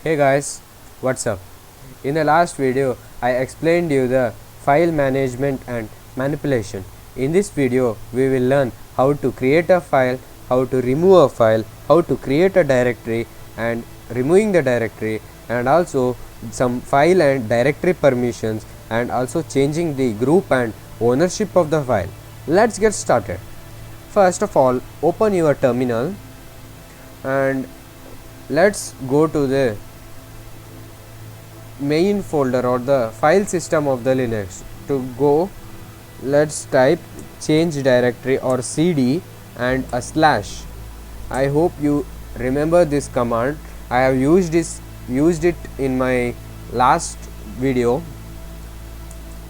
Hey guys, what's up? In the last video, I explained you the file management and manipulation. In this video, we will learn how to create a file, how to remove a file, how to create a directory and removing the directory, and also some file and directory permissions, and also changing the group and ownership of the file. Let's get started. First of all, open your terminal and let's go to the main folder or the file system of the Linux. To go, let's type change directory or cd and a slash. I hope you remember this command. I have used it in my last video.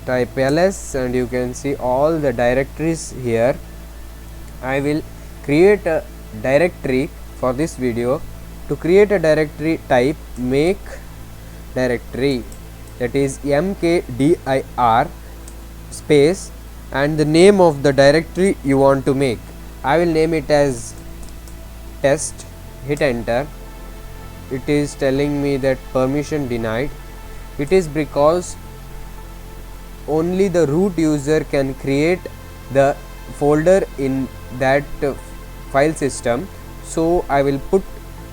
Type ls and you can see all the directories here. I will create a directory for this video. To create a directory, type make directory, that is mkdir space and the name of the directory you want to make. I will name it as test. Hit enter. It is telling me that permission denied. It is because only the root user can create the folder in that file system. So I will put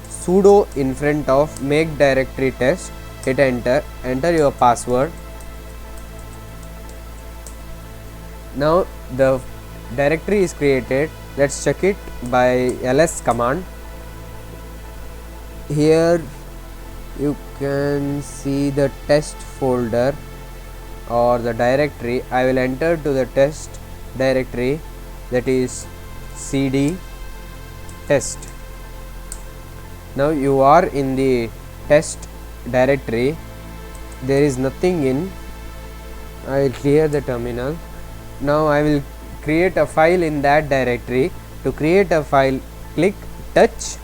sudo in front of make directory test. Hit enter. Enter your password. Now the directory is created. Let's check it by ls command. Here you can see the test folder or the directory. I will enter to the test directory, that is cd test. Now you are in the test directory. There is nothing in. I will clear the terminal. Now I will create a file in that directory. To create a file, click touch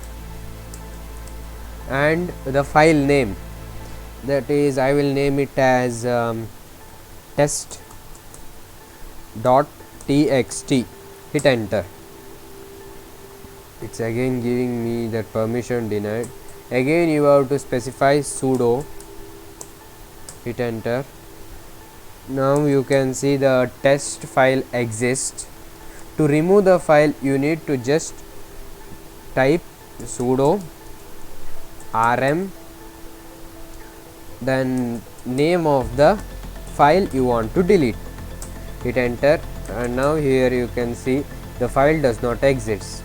and the file name, that is I will name it as test.txt. hit enter. It's again giving me that permission denied. Again you have to specify sudo. Hit enter. Now you can see the test file exists. To remove the file, you need to just type sudo rm, then name of the file you want to delete. Hit enter, and now here you can see the file does not exist.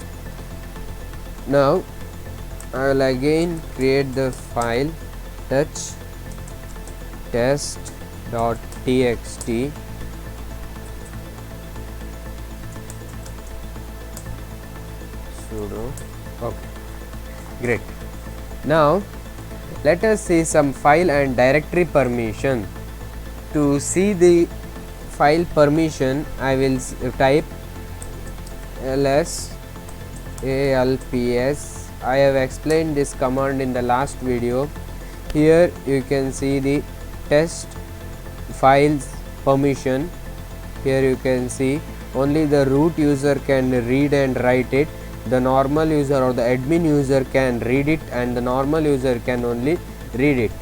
Now I will again create the file touch test.txt. sudo. Okay, great. Now let us see some file and directory permission. To see the file permission, I will type ls alps. I have explained this command in the last video. Here you can see the test files permission. Here you can see only the root user can read and write it. The normal user or the admin user can read it, and the normal user can only read it.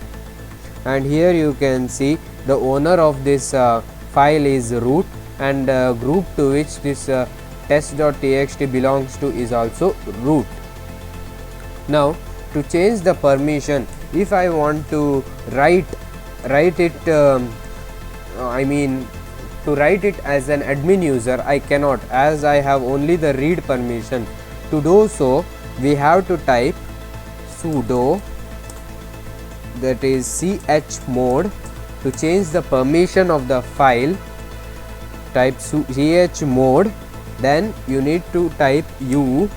And here you can see the owner of this file is root, and group to which this test.txt belongs to is also root. Now to change the permission, if I want to write it to write it as an admin user, I cannot, as I have only the read permission. To do so, we have to type sudo, that is chmod. To change the permission of the file, type chmod, then you need to type u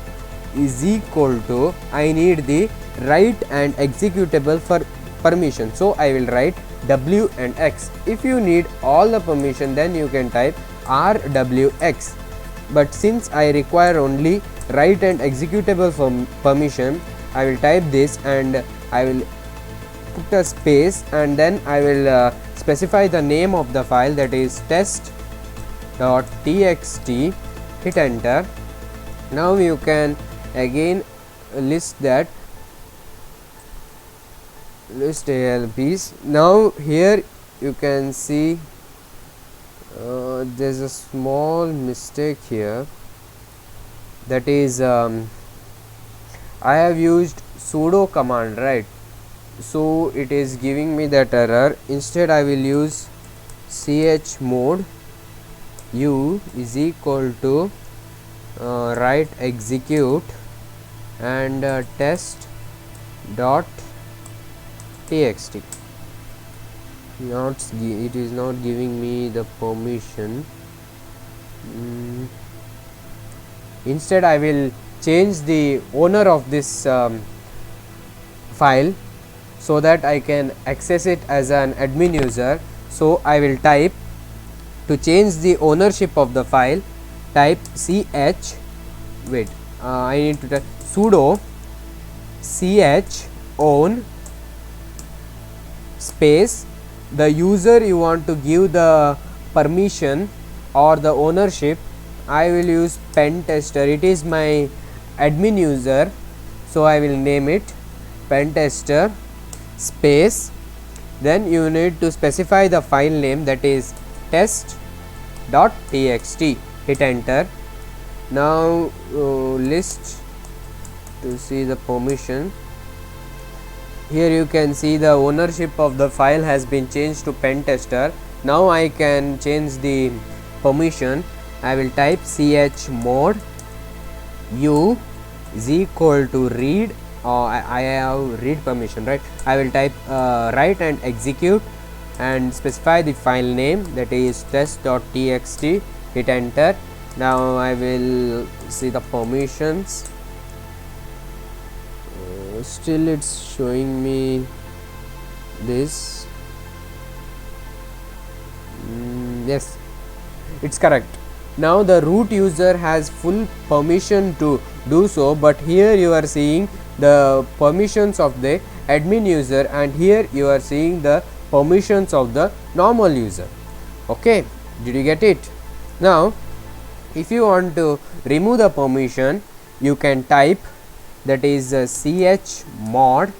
is equal to, I need the write and executable for permission, so I will write w and x. If you need all the permission, then you can type rwx, but since I require only write and executable permission, I will type this and I will put a space, and then I will specify the name of the file, that is test.txt. hit enter. Now you can again list that list ALPs. Now here you can see there's a small mistake here, that is I have used sudo command, right? So it is giving me that error. Instead I will use chmod u is equal to write execute and test dot txt. It is not giving me the permission. Instead I will change the owner of this file so that I can access it as an admin user. So I will type, to change the ownership of the file, type I need to type sudo own space the user you want to give the permission or the ownership. I will use pen tester. It is my admin user, so I will name it pen tester space. Then you need to specify the file name, that is test.txt. hit enter. Now list to see the permission. Here you can see the ownership of the file has been changed to pen tester. Now I can change the permission. I will type chmod u is equal to read, I have read permission, right? I will type write and execute and specify the file name, that is test.txt. hit enter. Now I will see the permissions. Still it's showing me this. Yes, it's correct. Now the root user has full permission to do so, but here you are seeing the permissions of the admin user and here you are seeing the permissions of the normal user. Okay, did you get it? Now if you want to remove the permission, you can type, that is chmod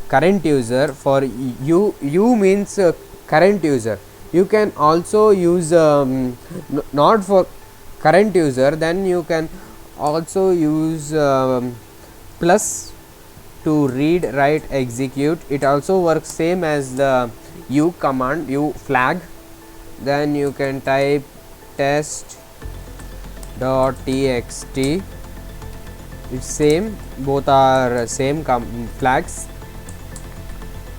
current user. For u means current user. You can also use not for current user, then you can also use plus to read, write, execute. It also works same as the u command, u flag. Then you can type test.txt. it's same, both are same flags.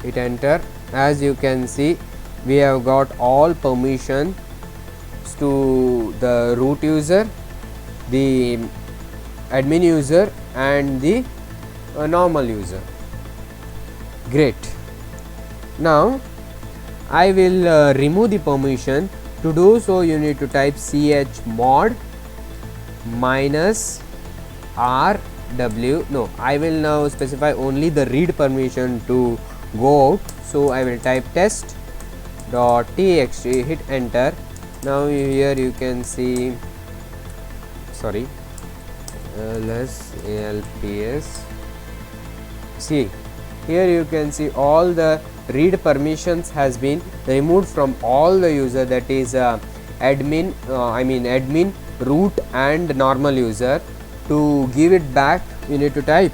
Hit enter. As you can see, we have got all permission to the root user, the admin user and the normal user. Great. Now I will remove the permission. To do so, you need to type chmod minus rw. No, I will now specify only the read permission to go out. So I will type test.txt. hit enter. Now here you can see, sorry, ls alps. See, here you can see all the read permissions has been removed from all the user, that is admin, admin, root and normal user. To give it back, you need to type,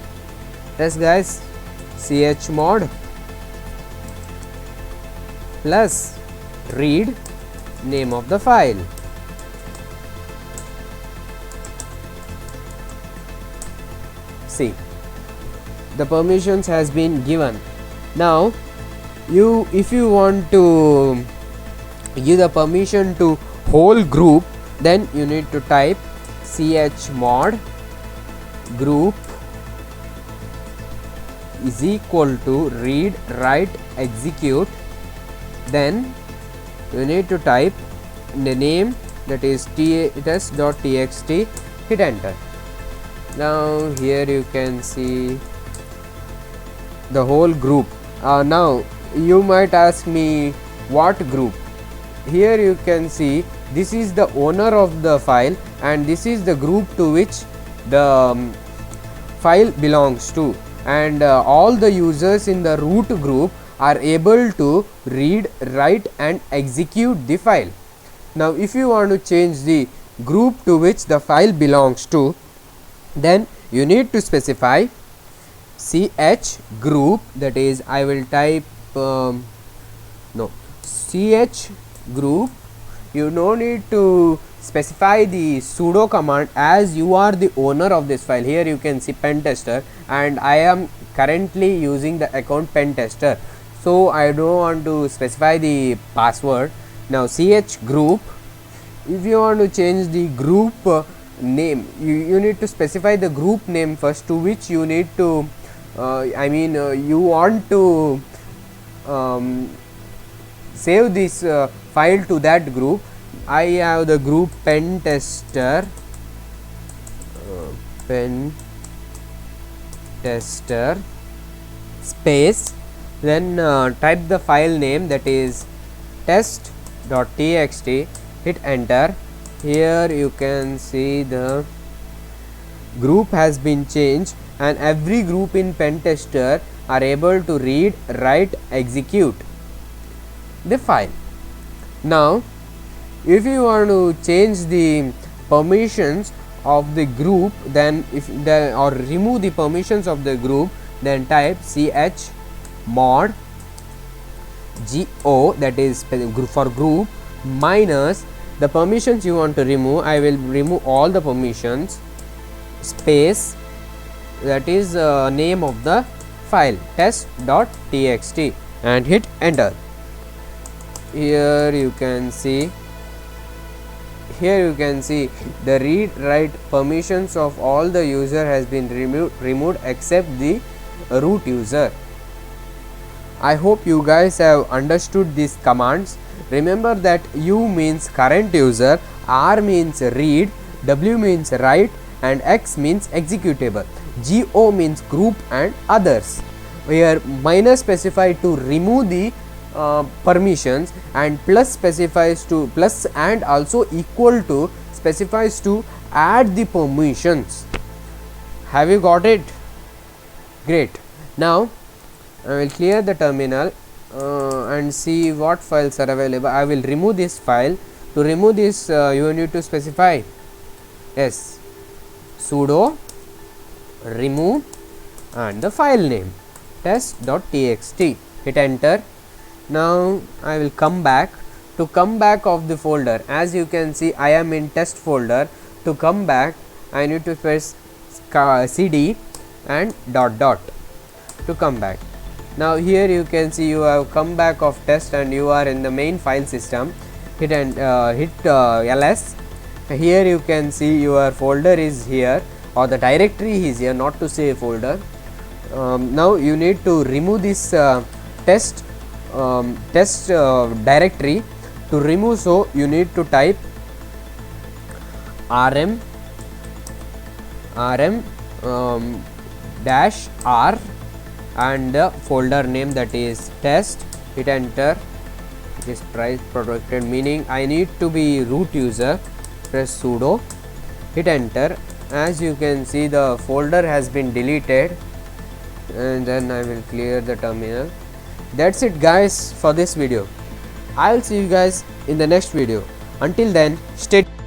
yes guys, chmod plus read name of the file. See, the permissions has been given. Now if you want to give the permission to whole group, then you need to type chmod group is equal to read, write, execute. Then you need to type the name, that is test.txt. hit enter. Now here you can see the whole group. Now you might ask me, what group? Here you can see, this is the owner of the file and this is the group to which the file belongs to. and all the users in the root group are able to read, write and execute the file. Now if you want to change the group to which the file belongs to, then you need to specify ch group, that is I will type ch group. You no need to specify the sudo command, as you are the owner of this file. Here you can see pen tester, and I am currently using the account pen tester, so I don't want to specify the password. Now ch group, if you want to change the group name, you need to specify the group name first, to which you need to you want to save this file to that group. I have the group pen tester, space, then type the file name, that is test.txt, hit enter. Here you can see the group has been changed, and every group in pen tester are able to read, write, execute the file. Now if you want to change the permissions of the group, then or remove the permissions of the group, then type ch mod go, that is for group, minus the permissions you want to remove. I will remove all the permissions, space, that is name of the file test.txt, and hit enter. Here you can see the read write permissions of all the user has been removed except the root user. I hope you guys have understood these commands. Remember that U means current user, R means read, W means write and X means executable. GO means group and others. Here minus specify to remove the permissions, and plus specifies to plus and also equal to specifies to add the permissions. Have you got it? Great. Now I will clear the terminal and see what files are available. I will remove this file. To remove this you need to specify sudo remove and the file name test.txt. Hit enter. Now I will come back. To come back of the folder, as you can see I am in test folder. To come back I need to press cd and dot to come back. Now here you can see you have come back of test and you are in the main file system. Hit and ls. Here you can see your folder is here, or the directory is here, not to say folder. Now you need to remove this test directory. To remove, so you need to type rm dash r and the folder name, that is test. Hit enter. It is price protected, meaning I need to be root user. Press sudo, hit enter. As you can see the folder has been deleted, and then I will clear the terminal. That's it guys for this video. I will see you guys in the next video. Until then, stay tuned.